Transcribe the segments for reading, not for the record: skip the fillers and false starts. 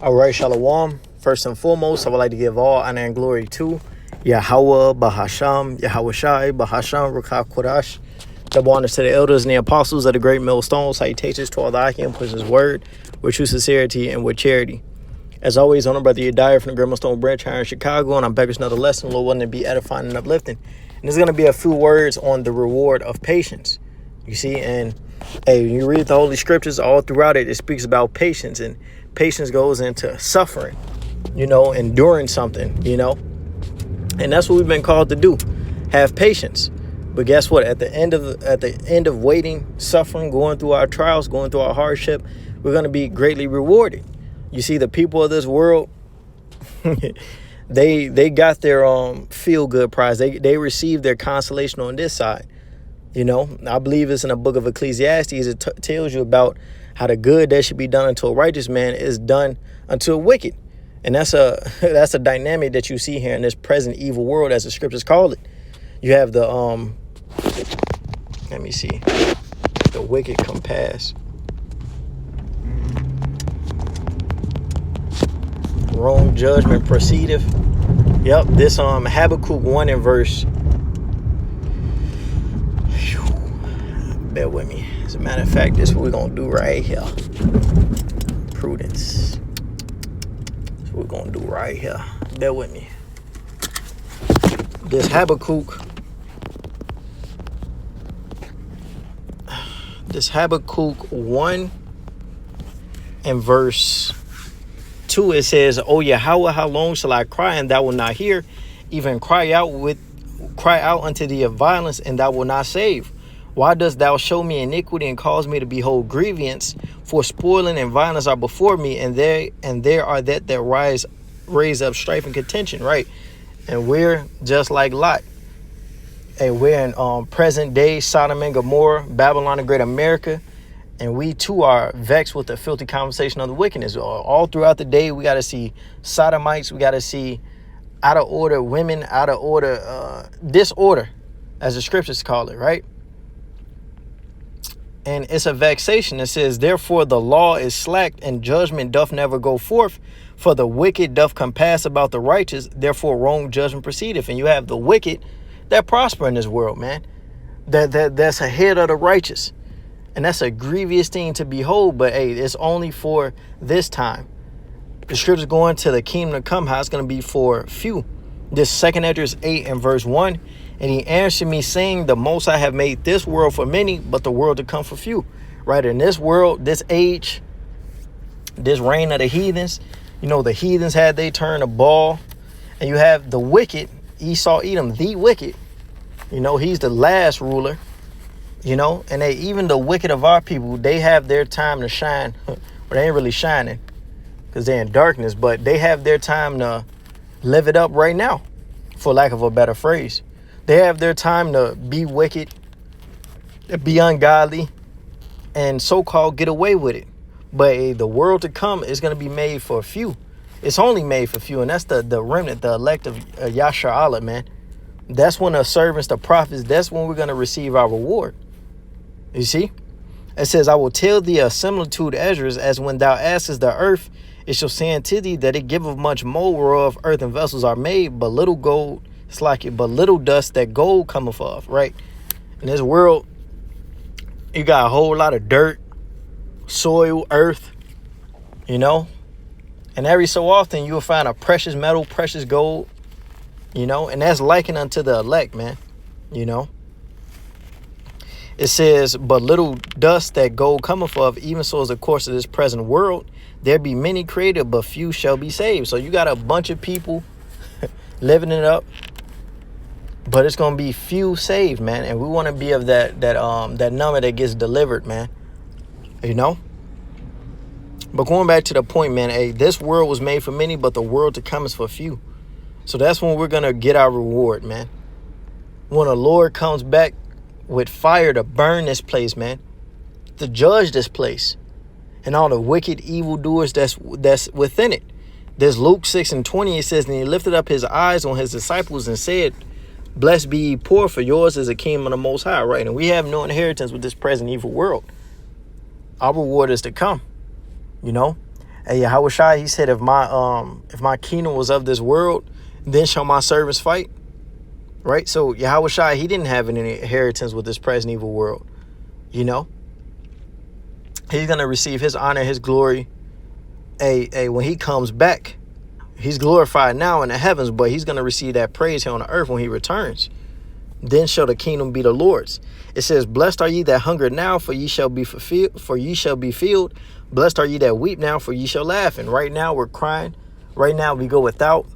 All right, Shalom. First and foremost, I would like to give all honor and glory to Yahweh Bahasham, Yahweh Shai, Bahasham, Ruach Kodash. Double honors to the elders and the apostles of the great millstone. Salutations to all the Akim, push his word with true sincerity and with charity. As always, on brother Yediah from the Great Millstone Branch here in Chicago, and I'm back with another lesson. Lord willing to be edifying and uplifting. And there's going to be a few words on the reward of patience. You see, and hey, when you read the Holy Scriptures all throughout it, it speaks about patience, and patience goes into suffering, enduring something, and that's what we've been called to do, have patience. But guess what? At the end of waiting, suffering, going through our trials, going through our hardship, we're going to be greatly rewarded. You see, the people of this world, they got their feel good prize. They received their consolation on this side. I believe it's in the book of Ecclesiastes. It tells you about how the good that should be done unto a righteous man is done unto a wicked. And that's a dynamic that you see here in this present evil world, as the scriptures call it. You have the let me see, the wicked compass. Wrong judgment proceedeth. Yep, this Habakkuk 1 and verse. Bear with me. As a matter of fact, this is what we're gonna do right here. Prudence. That's what we're gonna do right here. Bear with me. This Habakkuk 1 and verse 2, it says, "O Yahweh, how long shall I cry and thou wilt not hear? Even cry out unto thee of violence, and thou wilt not save. Why dost thou show me iniquity and cause me to behold grievance? For spoiling and violence are before me, and there are that raise up strife and contention," right? And we're just like Lot. And we're in present day Sodom and Gomorrah, Babylon the Great America. And we too are vexed with the filthy conversation of the wickedness. All throughout the day, we got to see sodomites. We got to see out of order women, out of order disorder, as the scriptures call it, right? And it's a vexation. It says, "Therefore the law is slacked, and judgment doth never go forth. For the wicked doth compass about the righteous. Therefore wrong judgment proceedeth." And you have the wicked that prosper in this world, man. That's ahead of the righteous. And that's a grievous thing to behold. But hey, it's only for this time. The scriptures going to the kingdom to come, how it's going to be for few. This 2 Esdras 8 and verse 1. "And he answered me, saying, The Most High have made this world for many, but the world to come for few." Right? In this world, this age, this reign of the heathens, the heathens had they turn a ball. And you have the wicked, Esau, Edom, the wicked. He's the last ruler. And even the wicked of our people, they have their time to shine. Well, they ain't really shining because they're in darkness, but they have their time to live it up right now, for lack of a better phrase. They have their time to be wicked, be ungodly, and so-called get away with it. But the world to come is going to be made for a few. It's only made for few, and that's the remnant, the elect of Yashar Allah, man. That's when the servants, the prophets, that's when we're going to receive our reward. You see? It says, "I will tell thee a similitude, Esdras, as when thou askest the earth, it shall say unto thee that it giveth much mold whereof earthen vessels are made, but little gold, it's like it, but little dust that gold cometh of," right? In this world, you got a whole lot of dirt, soil, earth, and every so often you will find a precious metal, precious gold, and that's likened unto the elect, man. It says, "But little dust that gold cometh of, even so is the course of this present world. There be many created, but few shall be saved." So you got a bunch of people living it up, but it's gonna be few saved, man. And we want to be of that number that gets delivered, man. But going back to the point, man, hey, this world was made for many, but the world to come is for few. So that's when we're gonna get our reward, man. When the Lord comes back with fire to burn this place, man, to judge this place, and all the wicked evildoers that's within it. There's Luke 6 and 20. It says, "And he lifted up his eyes on his disciples and said, Blessed be ye poor, for yours is the kingdom of the Most High," right? And we have no inheritance with this present evil world. Our reward is to come, Hey, Yahweh Shai, he said, if my kingdom was of this world, then shall my servants fight. Right? So Yahweh Shai, he didn't have any inheritance with this present evil world. You know? He's going to receive his honor, his glory. When he comes back, he's glorified now in the heavens, but he's going to receive that praise here on the earth when he returns. Then shall the kingdom be the Lord's. It says, blessed are ye that hunger now, for ye shall be fulfilled, for ye shall be filled. Blessed are ye that weep now, for ye shall laugh. And right now we're crying. Right now we go without.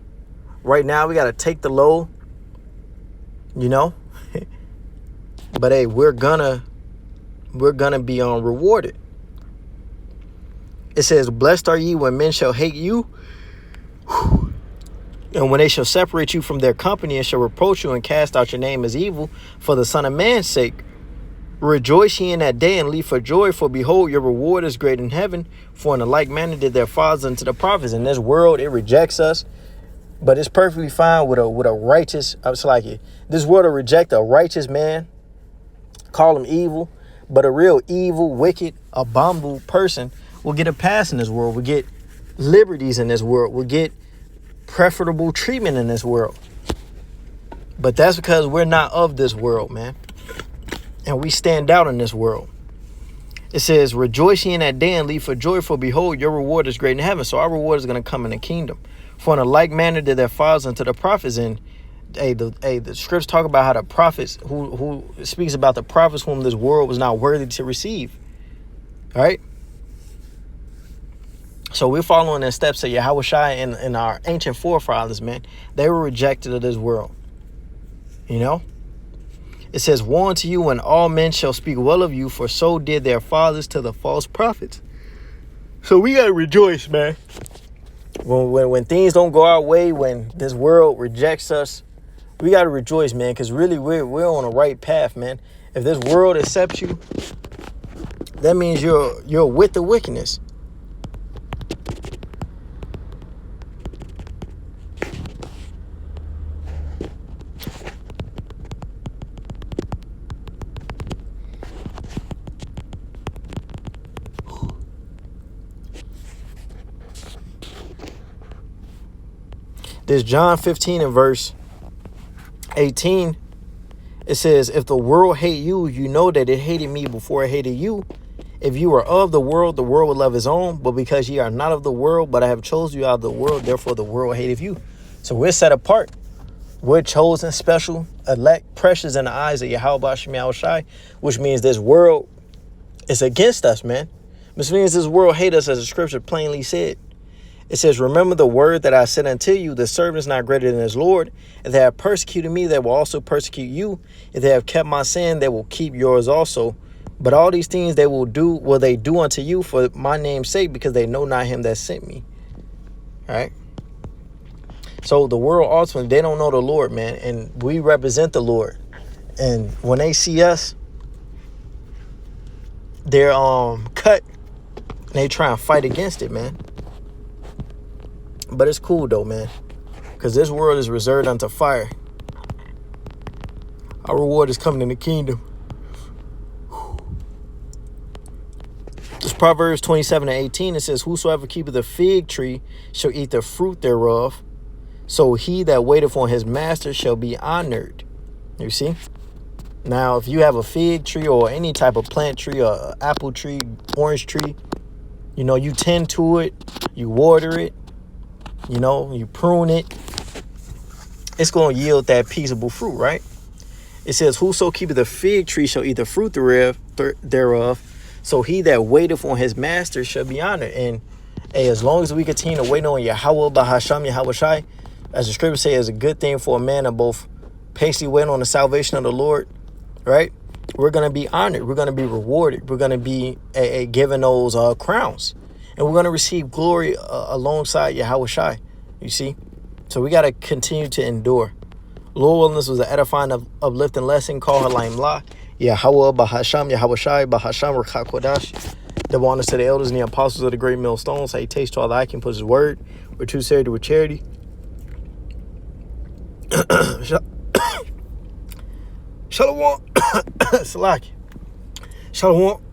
Right now we got to take the load. You know? But hey, we're gonna be rewarded. It says, blessed are ye when men shall hate you, and when they shall separate you from their company, and shall reproach you and cast out your name as evil for the Son of Man's sake. Rejoice ye in that day and leap for joy, for behold, your reward is great in heaven. For in a like manner did their fathers unto the prophets. In this world, it rejects us, but it's perfectly fine with a righteous. It's like it. This world will reject a righteous man, call him evil, but a real evil, wicked, abominable person will get a pass in this world. Will get liberties in this world. Will get preferable treatment in this world. But that's because we're not of this world, man. And we stand out in this world. It says, rejoice ye in that day and leap for joy, for behold, your reward is great in heaven. So our reward is going to come in the kingdom. For in a like manner did their fathers unto the prophets. And the scriptures talk about how the prophets, who speaks about the prophets whom this world was not worthy to receive. All right. So we're following the steps of Yahweh Shai and our ancient forefathers, man. They were rejected of this world. You know? It says, woe unto you when all men shall speak well of you, for so did their fathers to the false prophets. So we got to rejoice, man. When things don't go our way, when this world rejects us, we got to rejoice, man, because really we're on the right path, man. If this world accepts you, that means you're with the wickedness. This John 15 and verse 18, it says, if the world hate you, you know that it hated me before it hated you. If you were of the world would love his own. But because ye are not of the world, but I have chosen you out of the world, therefore the world hateth you. So we're set apart. We're chosen, special, elect, precious in the eyes of Yahweh Shai Shai, which means this world is against us, man. Which means this world hate us, as the scripture plainly said. It says, remember the word that I said unto you, the servant is not greater than his Lord. If they have persecuted me, they will also persecute you. If they have kept my sin, they will keep yours also. But all these things they will do unto you for my name's sake, because they know not him that sent me. All right. So the world ultimately, they don't know the Lord, man. And we represent the Lord. And when they see us, they're cut. And they try and fight against it, man. But it's cool though, man, because this world is reserved unto fire. Our reward is coming in the kingdom. This Proverbs 27 and 18, it says, whosoever keepeth a fig tree shall eat the fruit thereof. So he that waiteth on his master shall be honored. You see? Now, if you have a fig tree or any type of plant tree or apple tree, orange tree, you know, you tend to it, you water it. You know, you prune it, it's going to yield that peaceable fruit, right? It says, whoso keepeth a fig tree shall eat the fruit thereof. So he that waiteth on his master shall be honored. And hey, as long as we continue to wait on Yahweh Bahasham Yahweh Shai, as the scripture says, it's a good thing for a man to both patiently wait on the salvation of the Lord, right? We're going to be honored. We're going to be rewarded. We're going to be given those crowns. And we're going to receive glory alongside Yahweh Shai, you see? So we got to continue to endure. Lord willing, this was an edifying, uplifting lesson called Halayim La. Yahweh Bahasham, Yahweh Shai, Bahasham, Rakha Kodash. Double honors to the elders and the apostles of the great millstones. How he takes to all that I can put his word with true sincerity, with charity. Shalom. Salaki. Shalom.